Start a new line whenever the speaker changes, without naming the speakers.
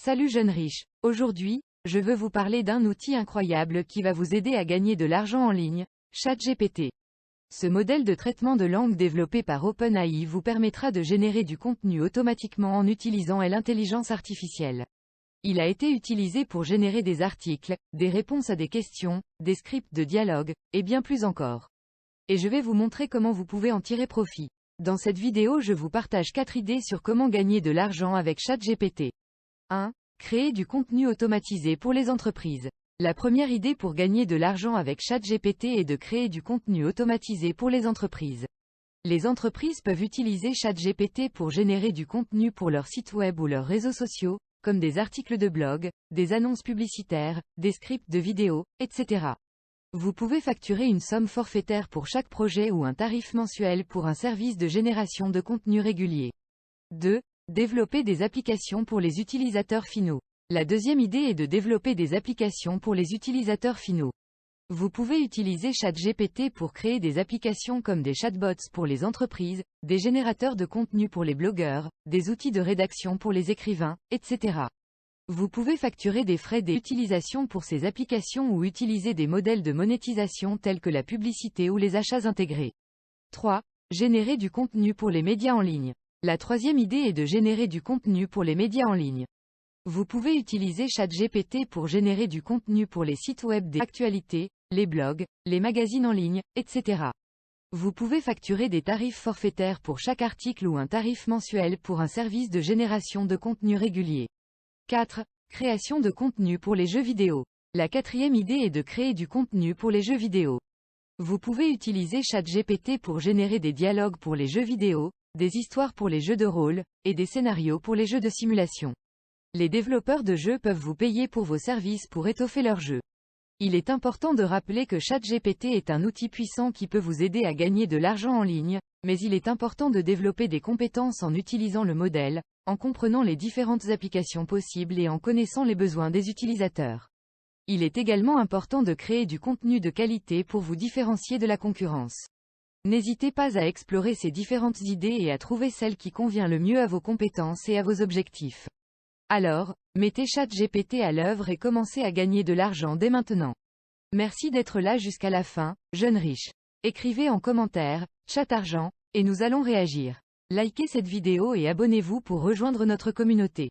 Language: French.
Salut jeunes riches. Aujourd'hui, je veux vous parler d'un outil incroyable qui va vous aider à gagner de l'argent en ligne, ChatGPT. Ce modèle de traitement de langue développé par OpenAI vous permettra de générer du contenu automatiquement en utilisant l'intelligence artificielle. Il a été utilisé pour générer des articles, des réponses à des questions, des scripts de dialogue, et bien plus encore. Et je vais vous montrer comment vous pouvez en tirer profit. Dans cette vidéo, je vous partage 4 idées sur comment gagner de l'argent avec ChatGPT. 1. Créer du contenu automatisé pour les entreprises. La première idée pour gagner de l'argent avec ChatGPT est de créer du contenu automatisé pour les entreprises. Les entreprises peuvent utiliser ChatGPT pour générer du contenu pour leur site web ou leurs réseaux sociaux, comme des articles de blog, des annonces publicitaires, des scripts de vidéos, etc. Vous pouvez facturer une somme forfaitaire pour chaque projet ou un tarif mensuel pour un service de génération de contenu régulier. 2. Développer des applications pour les utilisateurs finaux. La deuxième idée est de développer des applications pour les utilisateurs finaux. Vous pouvez utiliser ChatGPT pour créer des applications comme des chatbots pour les entreprises, des générateurs de contenu pour les blogueurs, des outils de rédaction pour les écrivains, etc. Vous pouvez facturer des frais d'utilisation pour ces applications ou utiliser des modèles de monétisation tels que la publicité ou les achats intégrés. 3. Générer du contenu pour les médias en ligne. La troisième idée est de générer du contenu pour les médias en ligne. Vous pouvez utiliser ChatGPT pour générer du contenu pour les sites web des actualités, les blogs, les magazines en ligne, etc. Vous pouvez facturer des tarifs forfaitaires pour chaque article ou un tarif mensuel pour un service de génération de contenu régulier. 4. Création de contenu pour les jeux vidéo. La quatrième idée est de créer du contenu pour les jeux vidéo. Vous pouvez utiliser ChatGPT pour générer des dialogues pour les jeux vidéo, des histoires pour les jeux de rôle, et des scénarios pour les jeux de simulation. Les développeurs de jeux peuvent vous payer pour vos services pour étoffer leurs jeux. Il est important de rappeler que ChatGPT est un outil puissant qui peut vous aider à gagner de l'argent en ligne, mais il est important de développer des compétences en utilisant le modèle, en comprenant les différentes applications possibles et en connaissant les besoins des utilisateurs. Il est également important de créer du contenu de qualité pour vous différencier de la concurrence. N'hésitez pas à explorer ces différentes idées et à trouver celle qui convient le mieux à vos compétences et à vos objectifs. Alors, mettez ChatGPT à l'œuvre et commencez à gagner de l'argent dès maintenant. Merci d'être là jusqu'à la fin, jeunes riches. Écrivez en commentaire, chat argent, et nous allons réagir. Likez cette vidéo et abonnez-vous pour rejoindre notre communauté.